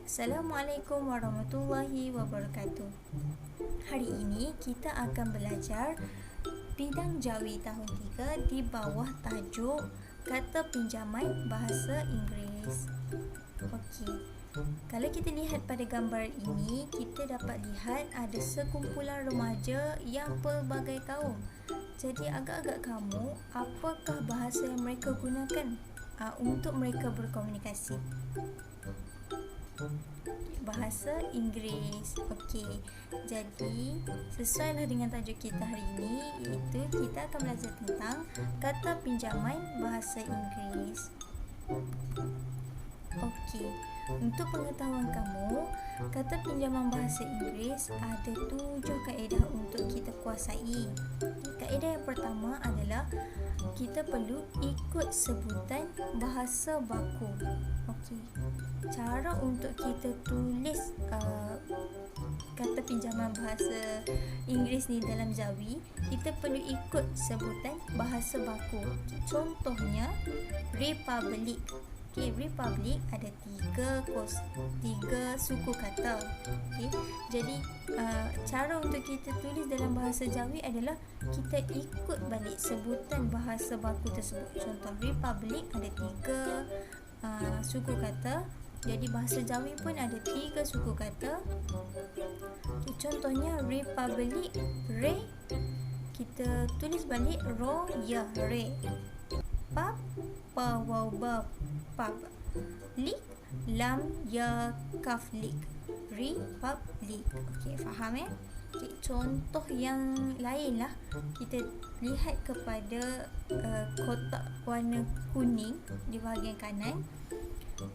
Assalamualaikum warahmatullahi wabarakatuh. Hari ini kita akan belajar bidang Jawi tahun 3 di bawah tajuk kata pinjaman bahasa Inggeris. Okey. Kalau kita lihat pada gambar ini, kita dapat lihat ada sekumpulan remaja yang pelbagai kaum. Jadi agak-agak kamu, apakah bahasa yang mereka gunakan untuk mereka berkomunikasi? Bahasa Inggeris. Okey. Jadi, sesuailah dengan tajuk kita hari ini, iaitu kita akan belajar tentang kata pinjaman bahasa Inggeris. Okey. Untuk pengetahuan kamu, kata pinjaman bahasa Inggeris ada 7 kaedah untuk kita kuasai. Kaedah yang pertama adalah kita perlu ikut sebutan bahasa baku. Okey. Cara untuk kita tulis kata pinjaman bahasa Inggeris ni dalam Jawi, kita perlu ikut sebutan bahasa baku. Contohnya republic. Okey, republic ada tiga suku kata. Okey, jadi cara untuk kita tulis dalam bahasa Jawi adalah kita ikut balik sebutan bahasa baku tersebut. Contoh republic ada 3 suku kata. Jadi bahasa Jawi pun ada 3 suku kata. Okay, contohnya republic, re, kita tulis balik ro, ya, re. Pub, pa, waw, ba, pub. Lik, lam, ya, kaf, lik. Republic. Okey, faham ya? Okay, contoh yang lain lah, kita lihat kepada kotak warna kuning di bahagian kanan.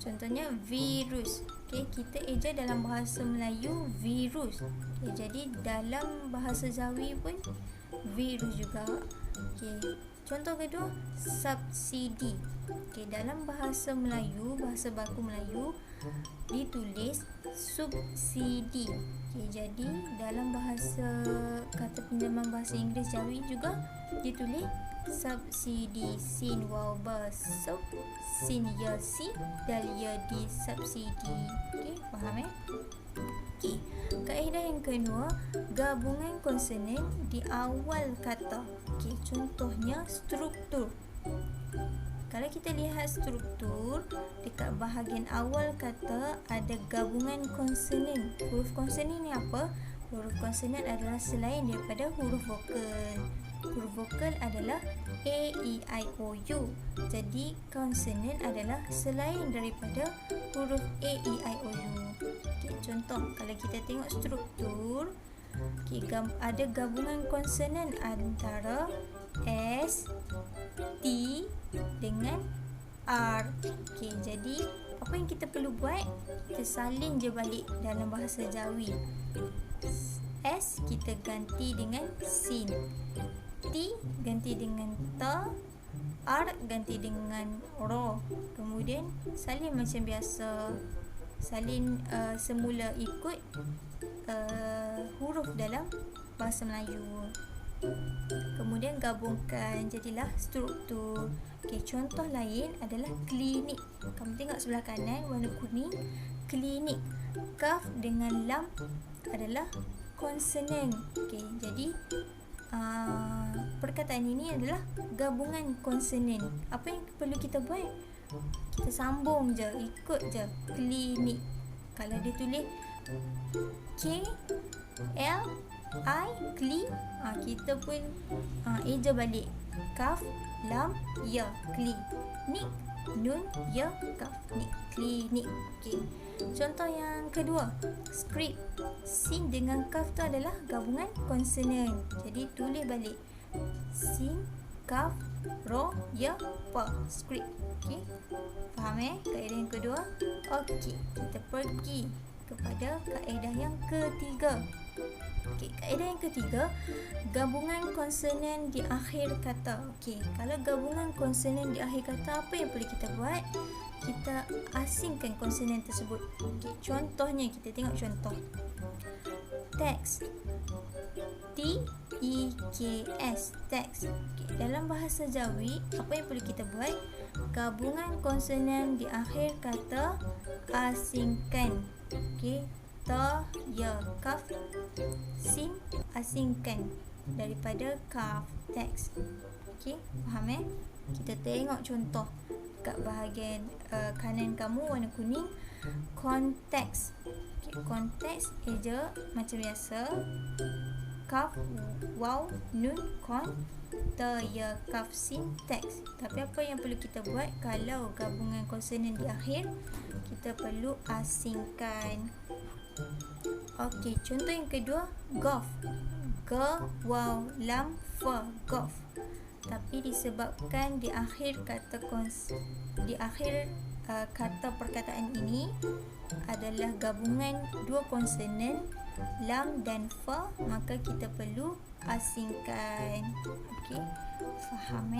Contohnya virus. Okey, kita eja dalam bahasa Melayu virus. Okey, jadi dalam bahasa Jawi pun virus juga. Okey, contoh kedua subsidi. Okey, dalam bahasa Melayu, bahasa baku Melayu ditulis subsidi. Okey, jadi dalam bahasa kata pinjaman bahasa Inggeris Jawi juga ditulis subsidi. Sin, waw, ba, sub, sin, ya, si, dal, ya, di, subsidi. Okey, faham ya? Okey, kaedah yang kedua, gabungan konsonan di awal kata. Okey, contohnya struktur. Kalau kita lihat struktur, dekat bahagian awal kata ada gabungan konsonan. Huruf konsonan ni apa? Huruf konsonan adalah selain daripada huruf vokal. Huruf vokal adalah A, E, I, O, U. Jadi konsonan adalah selain daripada huruf A, E, I, O, U. Okay, contoh, kalau kita tengok struktur, okay, ada gabungan konsonan antara S, T dengan R. Okay, jadi apa yang kita perlu buat? Kita salin je balik dalam bahasa Jawi. S kita ganti dengan sin, T ganti dengan ta, R ganti dengan ro. Kemudian salin macam biasa. Salin semula ikut huruf dalam bahasa Melayu. Kemudian gabungkan, jadilah struktur. Okey, contoh lain adalah klinik. Kamu tengok sebelah kanan warna kuning, klinik. Kaf dengan lam adalah konsonan. Okey, jadi perkataan ini adalah gabungan konsonan. Apa yang perlu kita buat? Kita sambung je, ikut je. Klinik. Kalau dia tulis K, L, I, kli, kita pun eja balik. Kaf, lam, ya, kli. Nik, nun, ya, kaf, nik, klinik. Okey. Contoh yang kedua, skrip. Sin dengan kaf tu adalah gabungan konsonan. Jadi tulis balik. Sin, kaf, ro, ya, pa, skrip. Okey. Faham kaedah yang kedua? Okey, kita pergi kepada kaedah yang ketiga. Okey, kaedah yang ketiga, gabungan konsonan di akhir kata. Okey, kalau gabungan konsonan di akhir kata, apa yang perlu kita buat? Kita asingkan konsonan tersebut. Okey, contohnya kita tengok contoh. Teks. T-E-K-S, teks. Okay, dalam bahasa Jawi, apa yang perlu kita buat? gabungan konsonan di akhir kata asingkan. Okey, ta, ya, kaf, sin, asingkan daripada kaf teks. Okey, faham Kita tengok contoh kat bahagian kanan kamu warna kuning, konteks. Okay, konteks eja macam biasa, kaf, waw, nun, kon, ta, ya, kaf, sin, teks. Tapi apa yang perlu kita buat kalau gabungan konsonan di akhir, kita perlu asingkan. Okey, contoh yang kedua, gof. Ga, waw, lam, fa, gof. Tapi disebabkan di akhir kata kata perkataan ini adalah gabungan dua konsonan lam dan fa, maka kita perlu asingkan. Okey, faham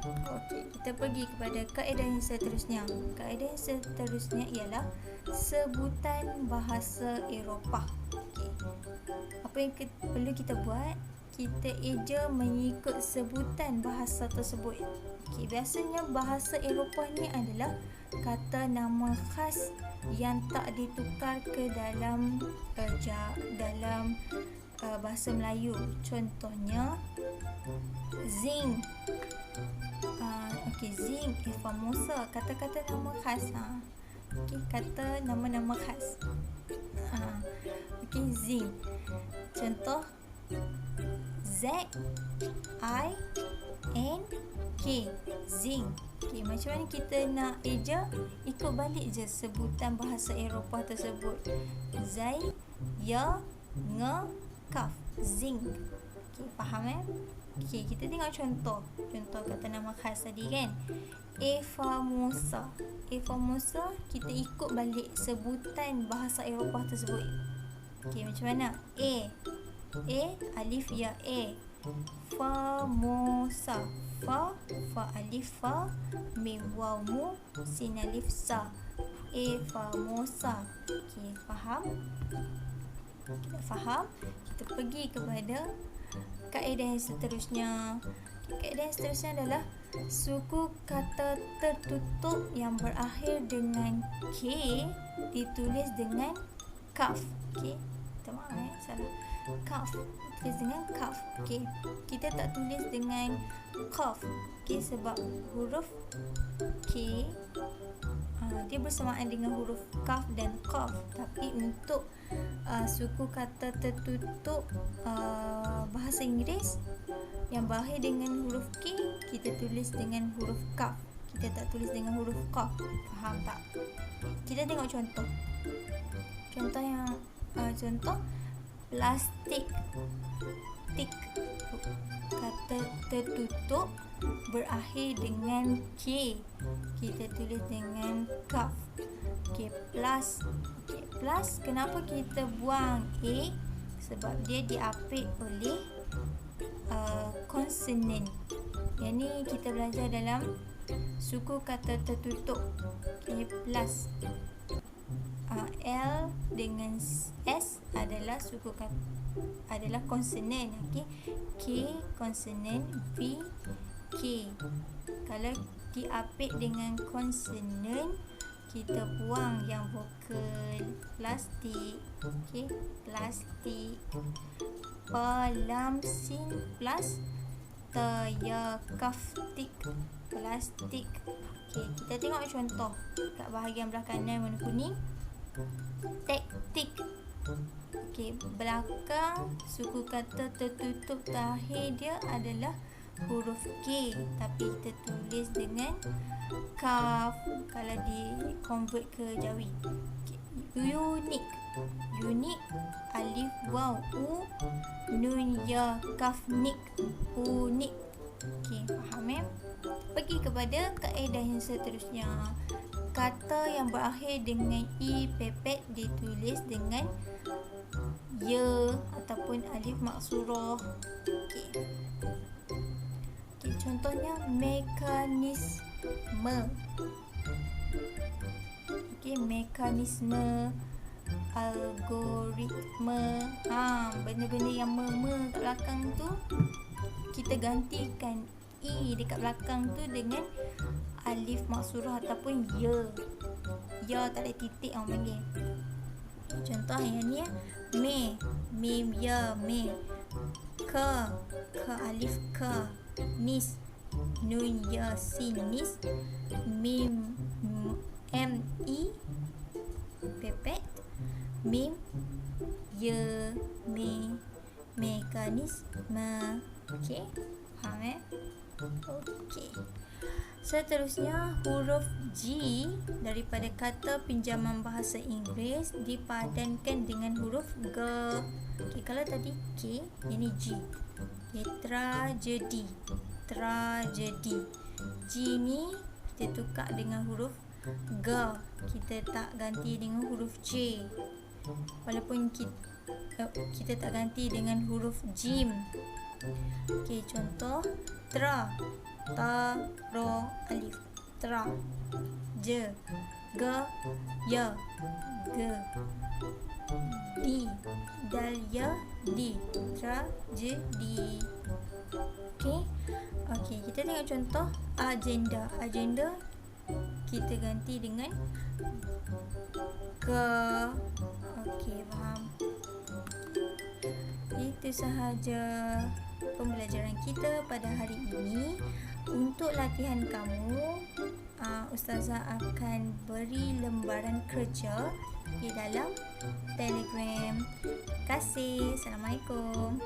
Okey, kita pergi kepada kaedah yang seterusnya. Kaedah yang seterusnya ialah sebutan bahasa Eropah. Okey, apa yang perlu kita buat? Kita eja mengikut sebutan bahasa tersebut. Okey, biasanya bahasa Eropah ni adalah kata nama khas yang tak ditukar ke dalam bahasa Melayu. Contohnya zinc. Okey, zinc, famosa, kata-kata nama khas. Okey, kata nama-nama khas. Okey, zinc. Contoh Z, I, N, K, zinc. Okay, macam mana kita nak eja? Ikut balik je sebutan bahasa Eropah tersebut. Zai, ya, nge, kaf, zinc. Okay, faham Okay, kita tengok contoh. Contoh kata nama khas tadi kan. Famosa. Famosa, kita ikut balik sebutan bahasa Eropah tersebut. Okay, macam mana? Alif ya, famosa. Fa alif fa, mim waw mu, sin alif sa. Famosa. Okey, faham? Kita faham? Kita pergi kepada kaedah yang seterusnya. Kaedah yang seterusnya adalah suku kata tertutup yang berakhir dengan K ditulis dengan kaf. Okey, minta maaf salah. Kaf, tulis dengan kaf. Okey, kita tak tulis dengan qaf. Okey, sebab huruf K dia bersamaan dengan huruf kaf dan qaf. Tapi untuk suku kata tertutup bahasa Inggeris yang berakhir dengan huruf K, kita tulis dengan huruf kaf. Kita tak tulis dengan huruf qaf. Faham tak? Kita tengok contoh. Contoh plastik. Tik, kata tertutup berakhir dengan K, kita tulis dengan kaf. Okey, plus. Okey, plus, kenapa kita buang A? Sebab dia diapit oleh konsonan. Yang ni kita belajar dalam suku kata tertutup. Okey, plus. L dengan S adalah suku kata, adalah konsonan. Okey, K konsonan, V K. Kalau diapit dengan konsonan, kita buang yang vokal. Plastik. Okey, plastik. Pa lam sin plus ta ya kaf tik, plastik. Okey, kita tengok contoh kat bahagian belah kanan warna kuning. Taktik. Okey, belakang suku kata tertutup terakhir dia adalah huruf K, tapi kita tulis dengan kaf kalau di convert ke Jawi. Okay. Unik. Unik, alif waw u, nun ya kaf nik, unik. Okey, faham Pergi kepada kaedah yang seterusnya. Kata yang berakhir dengan i pepet ditulis dengan ya ataupun alif maksurah. Okey. Contohnya mekanisme. Okey, mekanisme, algoritme. Benda-benda yang me kat belakang tu kita gantikan i dekat belakang tu dengan alif maksurah ataupun ya. Ya tak ada titik orang panggil. Contoh yang ni ya. Me, mim ya, me. Ka, alif ka. Nis, nun ya sin, nis. Mim, mi, pepet. Mim, ya, me, mekanisme. Okey, faham okey. Seterusnya huruf G daripada kata pinjaman bahasa Inggeris dipadankan dengan huruf G. Okey, kalau tadi K, ini G. Okay, tragedi. G ni kita tukar dengan huruf G. Kita tak ganti dengan huruf J. Walaupun kita tak ganti dengan huruf jim. Okey, contoh tra, ta, ro, alif. Tra. Je, ge, ya, ge. Di, dal, ya, di. Tragedi. Okey, kita tengok contoh agenda. Agenda kita ganti dengan ke. Okey, faham. Itu sahaja pembelajaran kita pada hari ini. Untuk latihan kamu, Ustazah akan beri lembaran kerja di dalam Telegram. Terima kasih. Assalamualaikum.